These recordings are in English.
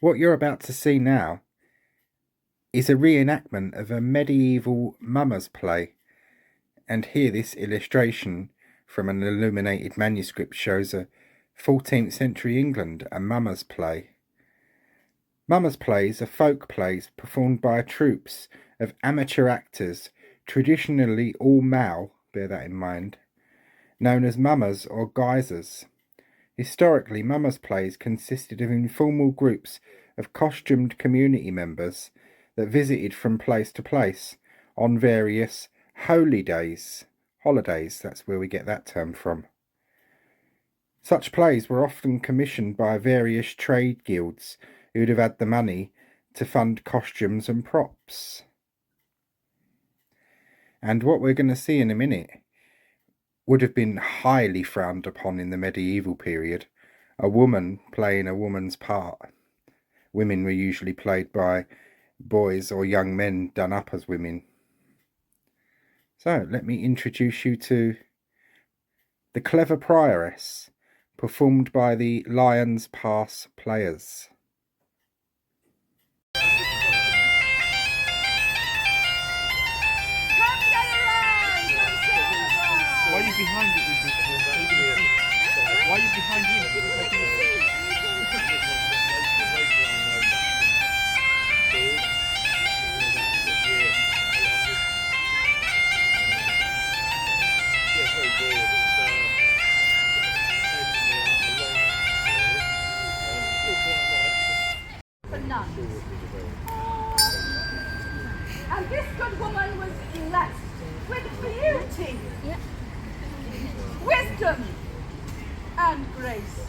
What you're about to see now is a reenactment of a medieval mummers play, and here this illustration from an illuminated manuscript shows a 14th century England, a mummers play. Mummers plays are folk plays performed by troupes of amateur actors, traditionally all male, bear that in mind, known as mummers or guisers. Historically, mummers plays consisted of informal groups of costumed community members that visited from place to place on various holidays, that's where we get that term from. Such plays were often commissioned by various trade guilds who'd have had the money to fund costumes and props. And what we're going to see in a minute would have been highly frowned upon in the medieval period, a woman playing a woman's part. Women were usually played by boys or young men done up as women. So let me introduce you to the Clever Prioress, performed by the Lions Pass Players. Why are you behind it with this one? Why are you behind him? For none. And this good woman was blessed with beauty, wisdom, and grace.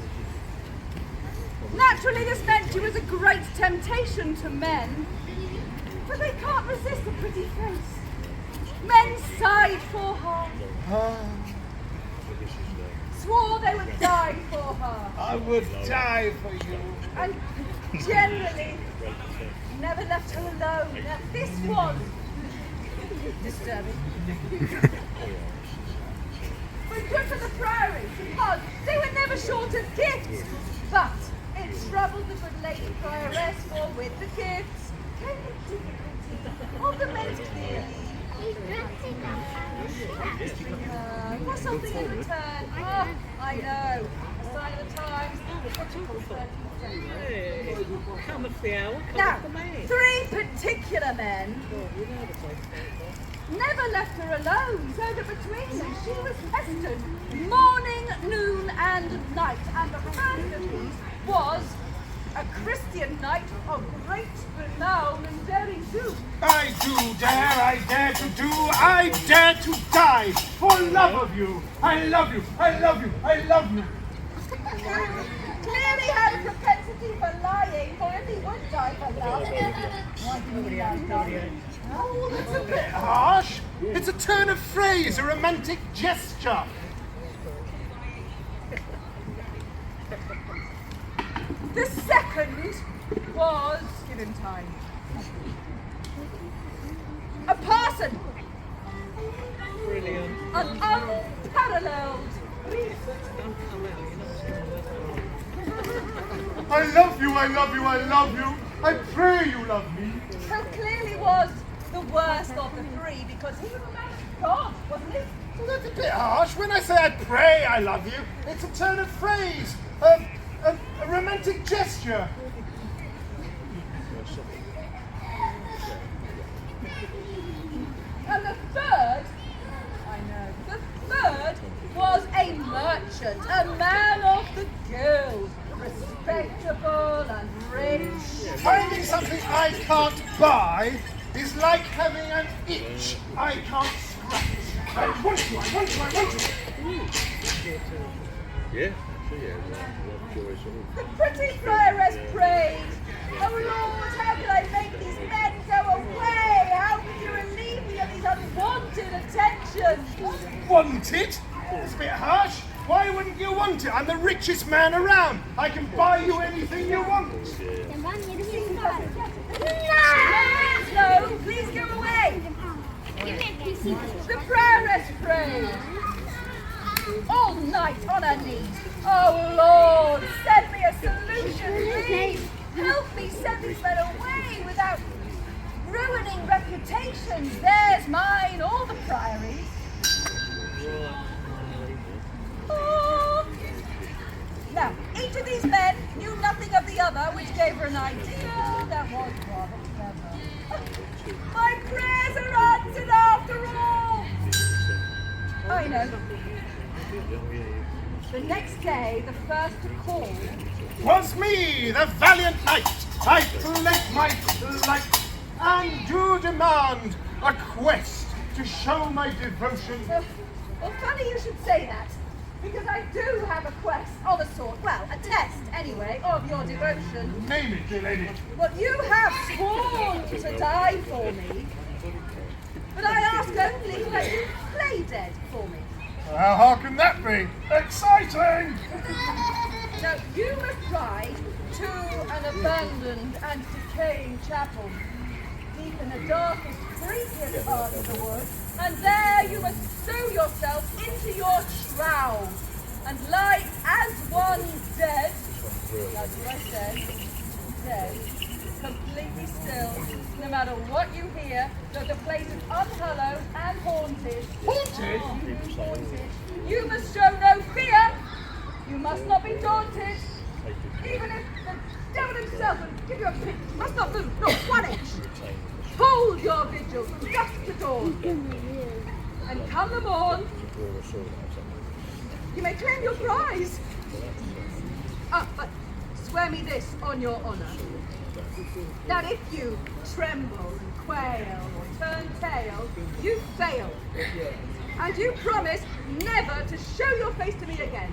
Naturally, this meant she was a great temptation to men, for they can't resist a pretty face. Men sighed for her, swore they would die for her, I would die for you. and generally never left her alone. Now, this was disturbing. But good for the Priory, because they were never short of gifts. But it troubled the good lady Prioress, for with the gifts came the difficulty of the men clearly. For something in return. Oh, I know. A sign of the times. Come of the hour, Now, three particular men never left her alone, so that between them she was pestered morning, noon, and night. And the first of these was a Christian knight of great renown and daring do. I dare to die for love of you. I love you. Clearly had a propensity for lying, for if he would die for love, why didn't he lie? Oh, that's a bit harsh. It's a turn of phrase, a romantic gesture. The second was, given time, a parson, Brilliant. an unparalleled priest. Don't come out, you're not I love you. I pray you love me. Who clearly was the worst of the three, because he was a man of God, wasn't he? Well, that's a bit harsh. When I say I pray I love you, it's a turn of phrase, a romantic gesture. And the third was a merchant, a man of the guild, respectable and rich. Finding something I can't buy is like having an itch I can't scratch. I want you. Yeah, actually, yeah. The pretty Prioress prayed, "Oh Lord, how can I make these men go away? How can you relieve me of these unwanted attentions?" Wanted? It's a bit harsh. Why wouldn't you want it? I'm the richest man around. I can buy you anything you want. No, please go away. The Prioress prayed all night on her knees. "Oh Lord, send me a solution, please. Help help me send these men away without ruining reputations, theirs, mine, or the Priory's. Oh. Now, each of these men knew nothing of the other, which gave her an idea that was rather clever. My prayers are answered after all! I know. The next day, the first to call 'Twas me, the valiant knight. I pledge my life and do demand a quest to show my devotion. Well, funny you should say that, because I do have a quest of a sort. Well, a test, anyway, of your devotion. Name it, dear lady. Well, you have sworn to die for me, but I ask only that you play dead for me. How can that be? Exciting! Now, you must ride to an abandoned and decaying chapel, deep in the darkest, creepiest part of the wood, and there you must sew yourself into your shroud and lie as one dead. That's what I said. Dead. Completely still, no matter what you hear, though the place is unhallowed and haunted. Haunted? Haunted. You must show no fear. You must not be daunted. Even if the devil himself would give you a pinch, you must not move, not 1 inch. Hold your vigil, dusk to dawn. And come the morn, you may claim your prize. But swear me this on your honour, that if you tremble and quail or turn tail, you fail. And you promise never to show your face to me again.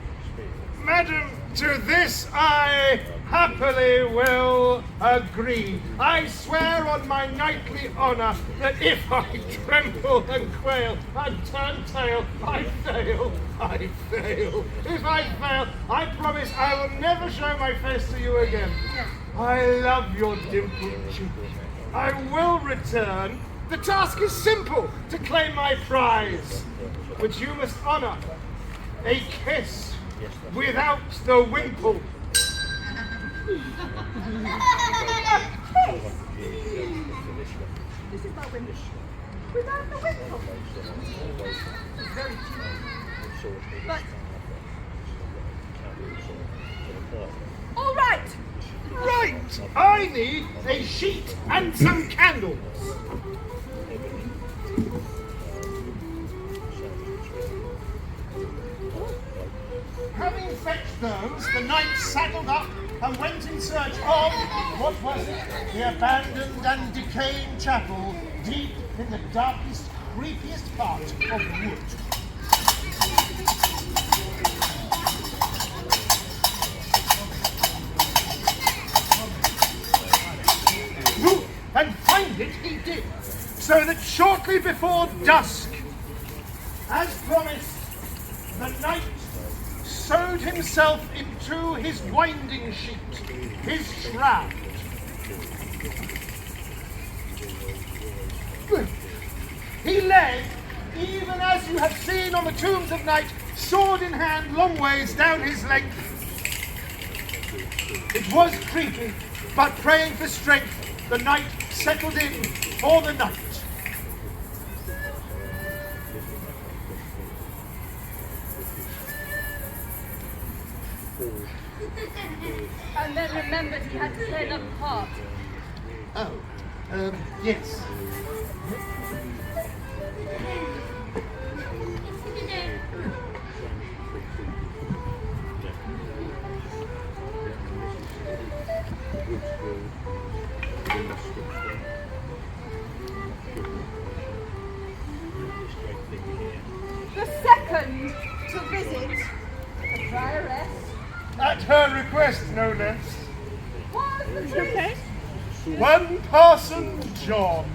Madam, to this I happily will agree. I swear on my knightly honour that if I tremble and quail and turn tail, I fail, I fail. If I fail, I promise I will never show my face to you again. I love your dimpled cheek. I will return. The task is simple, to claim my prize, which you must honour. A kiss without the wimple. This is my wimple. Without the wimple. It's very cute. But all right. Right! I need a sheet and some candles. Having fetched those, the knight saddled up and went in search of, what was it? The abandoned and decaying chapel, deep in the darkest, creepiest part of the wood. And find it he did, so that shortly before dusk, as promised, the knight sewed himself into his winding sheet, his shroud. He lay, even as you have seen on the tombs of night, sword in hand, long ways down his length. It was creepy, but praying for strength, the knight settled in for the night. And then remembered he had to play another part. Oh, yes. The second to visit the Prioress At her request, no less. was the priest. One Parson John.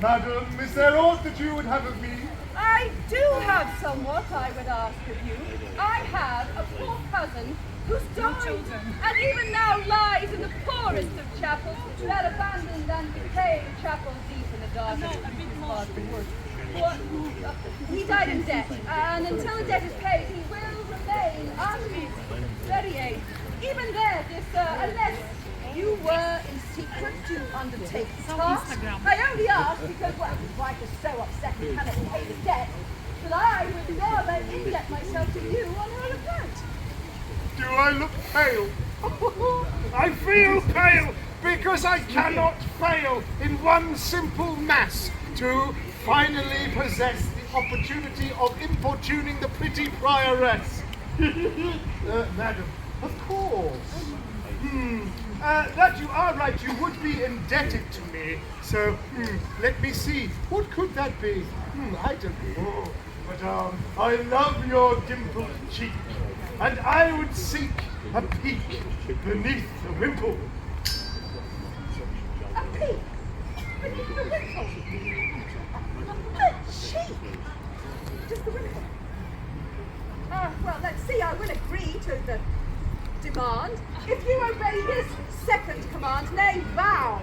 Madam, is there aught that you would have of me? I do have somewhat I would ask of you. I have a poor cousin who's died and even now lies in the poorest of chapels, that abandoned and decaying chapel deep in the darkest part of the wood. He died in debt, and until the debt is paid, he will remain uneasy, very aged. Even there, dear sir, unless you were in undertake the task. I only ask because, well, his wife is so upset he cannot pay the debt that I would rather indebt myself to you on her account. Do I look pale? I feel pale because I cannot fail in one simple mass to finally possess the opportunity of importuning the pretty prioress. Madam, of course. That you are right, you would be indebted to me. So, let me see. What could that be? I don't know. But I love your dimpled cheek, and I would seek a peek beneath the wimple. A peek beneath the wimple. The cheek. Just the wimple. Well, let's see. I will agree to the demand if you obey this second command, nay, vow,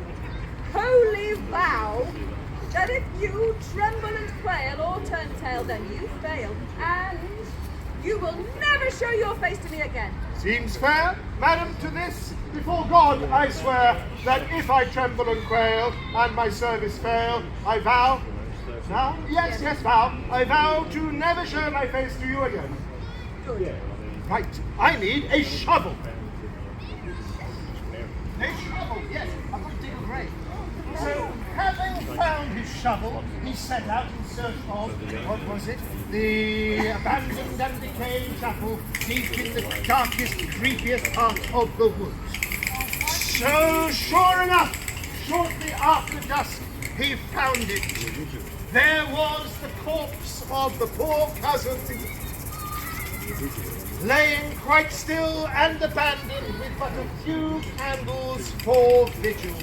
holy vow, that if you tremble and quail or turn tail, then you fail, and you will never show your face to me again. Seems fair, madam, to this. Before God, I swear that if I tremble and quail and my service fail, I vow. Vow? Yes, vow. I vow to never show my face to you again. Good. Right, I need a shovel. A shovel, yes, I'm going to dig a grave. So, having found his shovel, he set out in search of, what was it? The abandoned and decaying chapel deep in the darkest, creepiest part of the woods. So, sure enough, shortly after dusk, he found it. There was the corpse of the poor cousin, laying quite still and abandoned with but a few candles for vigil,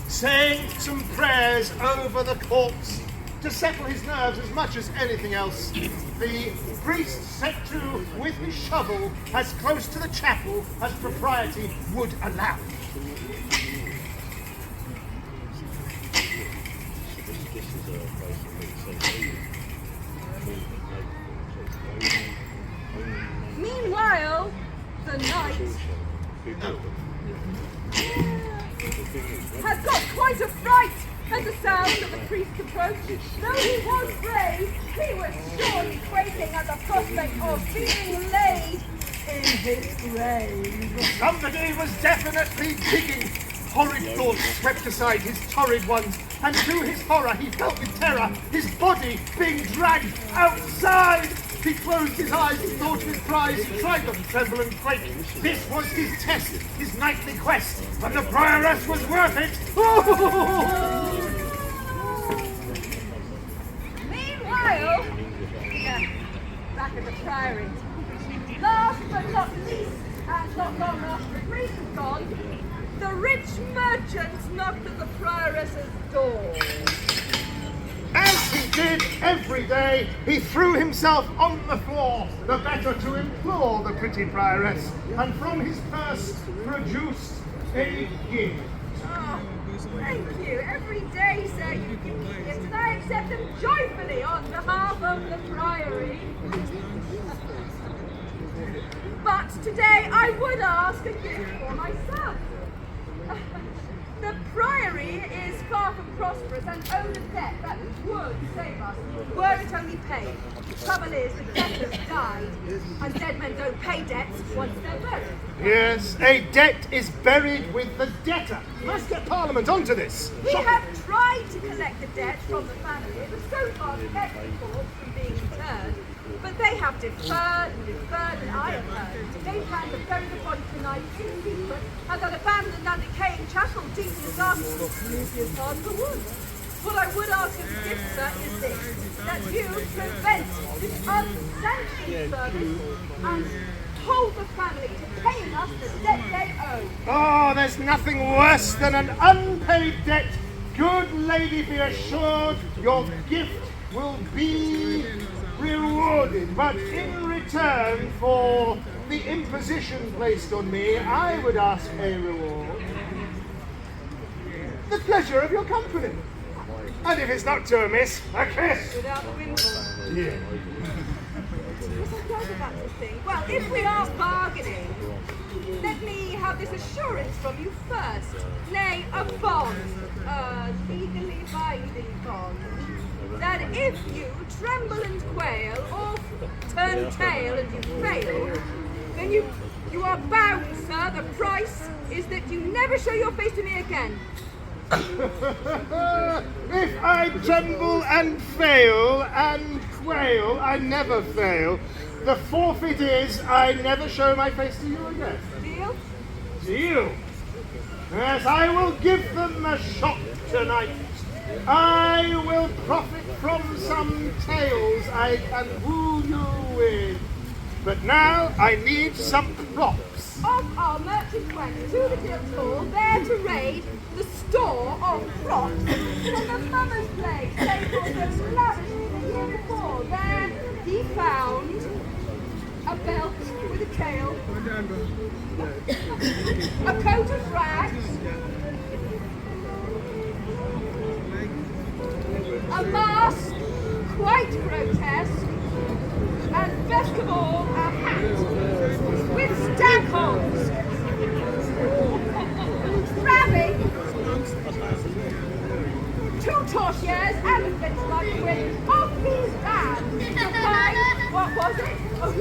saying some prayers over the corpse to settle his nerves as much as anything else. The priest set to with his shovel as close to the chapel as propriety would allow. Meanwhile, the knight has got quite a fright at the sound of the priest's approach. Though he was brave, he was surely quaking at the prospect of being laid in his grave. Somebody was definitely digging. Horrid thoughts swept aside his torrid ones, and to his horror he felt with terror his body being dragged outside. He closed his eyes and thought of his prize. He tried not to tremble and quake. This was his test, his nightly quest, but the prioress was worth it. Meanwhile, back at the priory. Last but not least, and not long after the priest was gone, the rich merchant knocked at the prioress's door. As he did every day, he threw himself on the floor, the better to implore the pretty prioress, and from his purse produced a gift. Oh, thank you. Every day, sir, you give me gifts, and I accept them joyfully on behalf of the priory. But today I would ask a gift for myself. The priory is far from prosperous and owed a debt that would save us, were it only paid. The trouble is, the debtors died, and dead men don't pay debts once they're buried. Yes, a debt is buried with the debtor. Must get Parliament onto this. We have tried to collect the debt from the family, but so far kept the corpse from being returned. But they have deferred, and I have heard they plan to bury the body tonight in secret at that abandoned and decaying chapel deep in the darkest, creepiest part of the woods. What I would ask as a gift, sir, is this, that you prevent this unsanctioned service and hold the family to paying us the debt they owe. Oh, there's nothing worse than an unpaid debt. Good lady, be assured your gift will be rewarded, but in return for the imposition placed on me, I would ask a reward. The pleasure of your company. And if it's not too amiss, a kiss. Without the wimple. Yeah. Yes, I doubt about this thing. Well, if we are bargaining, let me have this assurance from you first. Nay, a bond, a legally binding bond, that if you tremble and quail, or turn tail and you fail, then you are bound, sir. The price is that you never show your face to me again. If I tremble and fail and quail, I never fail. The forfeit is I never show my face to you again. Deal? Deal. Yes, I will give them a shock tonight. I will profit from some tales I can woo you with. But now I need some props. Off our merchant went to the Guildhall, there to raid the store of props from the mummer's place. They bought them lavishly the year before. There he found a belt with a tail, a coat of rags, a mask quite grotesque, and best of all, a hat with stag horns, rabbit, 2 torchieres, and a fence like whip of his band. To find, what was it? Oh,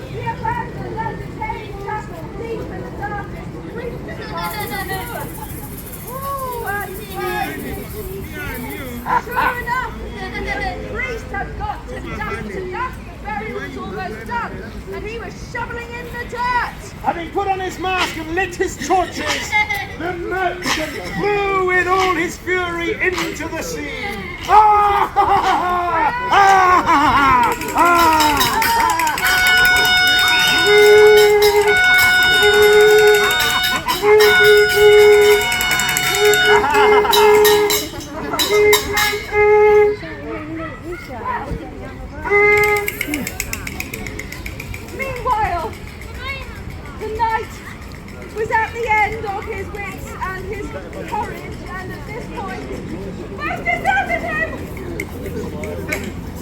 he abandoned the decaying chapel, deep in the darkest, creeping past the moor. Oh, and sure enough, the priest had got to dust, the burial was almost done, and he was shoveling in the dirt. Having put on his mask and lit his torches, the merchant flew with all his fury into the sea. Ah! Ah! Meanwhile, the knight was at the end of his wits and his courage, and at this point, most deserted him!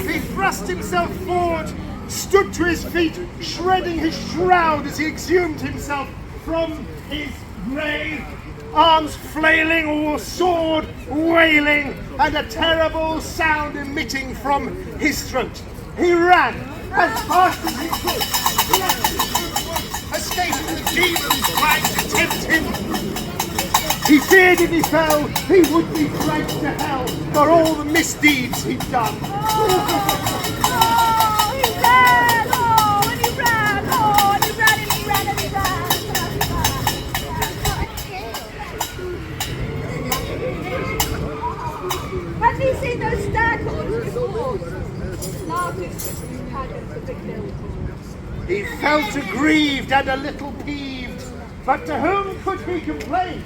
He thrust himself forward, stood to his feet, shredding his shroud as he exhumed himself from his grave, arms flailing, sword wailing, and a terrible sound emitting from his throat. He ran as fast as he could, escaping the demons trying to tempt him. He feared if he fell, he would be dragged to hell for all the misdeeds he'd done. Oh, he ran! Oh, and he ran! Oh, and he ran and he ran and he ran! Had you seen those stag horns before? Laughing at the pageants of the guild. He felt aggrieved and a little peeved, but to whom could he complain?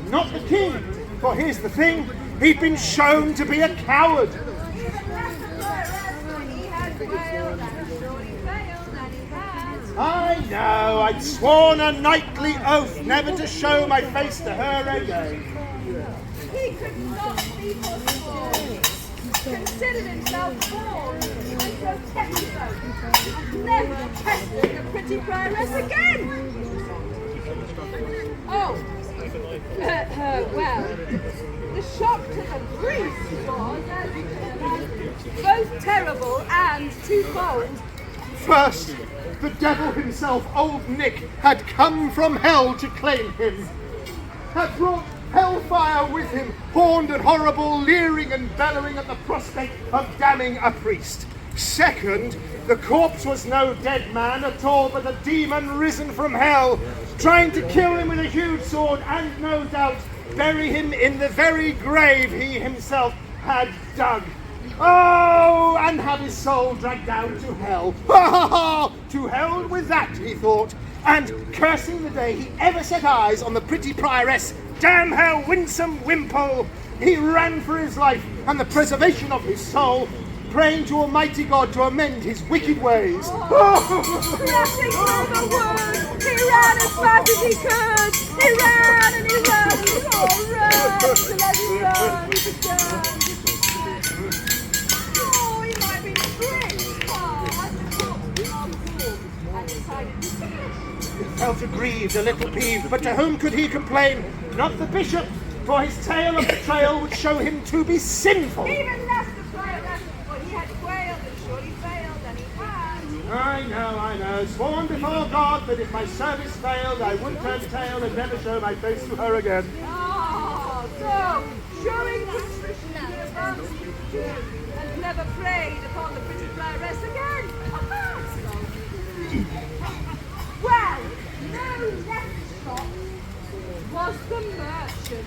Not the king, for here's the thing, he'd been shown to be a coward. Even Master Prioress, he had quailed and surely failed, and he had. I know, I'd sworn a knightly oath never to show my face to her again. He could not be forsworn. Considered himself born and protected them, and never pestered the pretty prioress again. Oh, well, the shock to the priest was, as you can imagine, both terrible and twofold. First, the devil himself, old Nick, had come from hell to claim him. Had brought hellfire with him, horned and horrible, leering and bellowing at the prospect of damning a priest. Second, the corpse was no dead man at all, but a demon risen from hell, trying to kill him with a huge sword and, no doubt, bury him in the very grave he himself had dug. Oh, and have his soul dragged down to hell. Ha ha ha! To hell with that, he thought, and cursing the day he ever set eyes on the pretty prioress, damn her winsome wimple, he ran for his life and the preservation of his soul, praying to Almighty God to amend his wicked ways. Crashing through the woods, he ran as fast as he could. He ran and he ran and he ran till as he ran, oh, he might be tricked. Oh, and the corpse was all cool and decided to finish. felt aggrieved, a little peeved, but to whom could he complain? Not the bishop, for his tale of betrayal would show him to be sinful. Even less the Prioress, for he had quailed and surely failed, and he had. I know, sworn before God that if my service failed, I would turn tail and never show my face to her again. Ah, so, showing contrition in advance too, and never preyed upon the pretty Prioress again. Well, no less shocked was the merchant.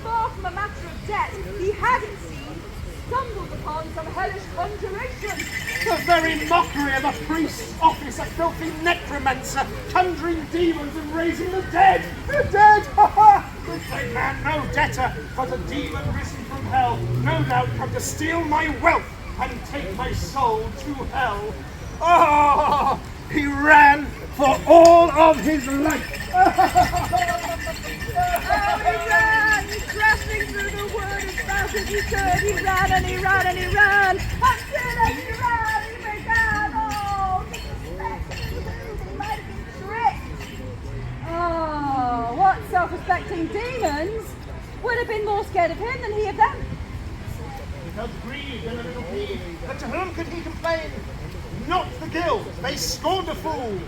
Far from a matter of debt, he had, it seemed, stumbled upon some hellish conjuration. The very mockery of a priest's office, a filthy necromancer, conjuring demons and raising the dead. The dead! Ha ha! Good sake, man, no debtor, but a demon risen from hell, no doubt come to steal my wealth and take my soul to hell. Oh, he ran for all of his life. Oh, he ran, crashing through the wood as fast as he could. He ran and he ran and he ran, until as he ran, he began, suspecting he might have been tricked. Oh, what self-respecting demons would have been more scared of him than he of them? He felt grieved and a little peeved, but to whom could he complain? Not the guild, they scorned a fool.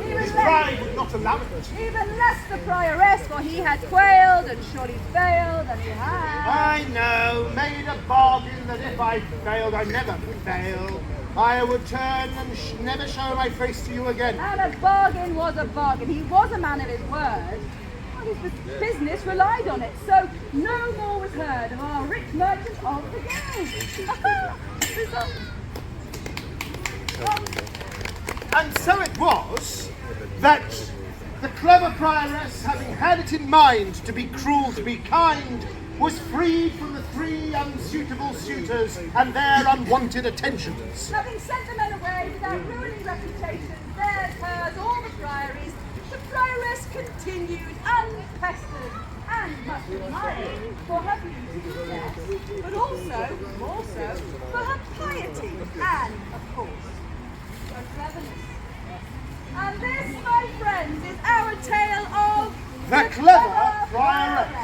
His pride would not allow it. Even less the Prioress, for he had quailed and surely failed, and he had. I know, made a bargain that if I failed, I never failed. I would turn and never show my face to you again. And a bargain was a bargain. He was a man of his word. Well, his business relied on it, so no more was heard of our rich merchant of the guild. And so it was that the clever Prioress, having had it in mind to be cruel, to be kind, was freed from the 3 unsuitable suitors and their unwanted attentions. Having sent the men away without ruining reputations, theirs, hers, all the priories, the Prioress continued unpestered and much admired for her beauty, yes, but also, more so, for her piety and, of course, her cleverness. And this, my friends, is our tale of The clever Prioress.